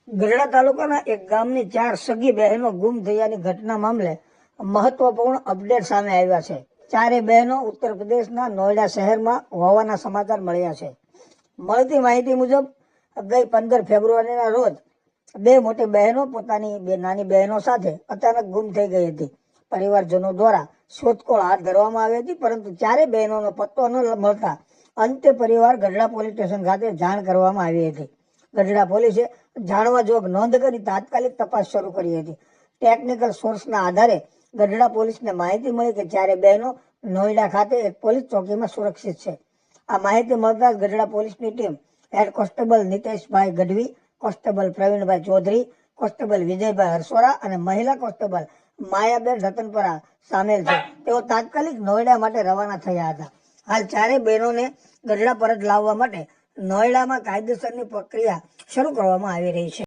ગઢડા તાલુકાના એક ગામની 4 સગી બહેનો ગુમ થયાની ઘટના મામલે મહત્વપૂર્ણ અપડેટ સામે આવ્યા છે। ચારે બહેનો ઉત્તર પ્રદેશના નોઈડા શહેરમાં હોવાના સમાચાર મળ્યા છે। મળતી માહિતી મુજબ ગઈ 15 ફેબ્રુઆરીના રોજ બે મોટી બહેનો પોતાની બે નાની બહેનો સાથે અચાનક ગુમ થઈ ગઈ હતી। પરિવારજનો દ્વારા શોધખોળ હાથ ધરવામાં આવી હતી, પરંતુ ચારે બહેનોનો પત્તો ન મળતા અંતે પરિવાર ગઢડા પોલીસ સ્ટેશન ખાતે જાણ કરવામાં આવી હતી। ગઢડા પોલીસે જાણવા જોગ નોંધ કરી તાત્કાલિક તપાસ શરૂ કરી હતી। ટેકનિકલ સોર્સના આધારે ગઢડા પોલીસને માહિતી મળી કે ચારે બહેનો નોઈડા ખાતે એક પોલીસ ચોકીમાં સુરક્ષિત છે। આ માહિતી મળતા જ ગઢડા પોલીસની team head constable Niteshbhai Gadhvi, constable Pravinbhai Chaudhari, constable Vijaybhai Harsora અને મહિલા કોન્સ્ટેબલ માયાબેન રતનપરા સામેલ છે। તેઓ તાત્કાલિક નોઈડા માટે રવાના થયા હતા। હાલ ચારેય બહેનોને ગઢડા પરત લાવવા માટે નોઈડામાં કાયદેસરની પ્રક્રિયા શરૂ કરવામાં આવી રહી છે।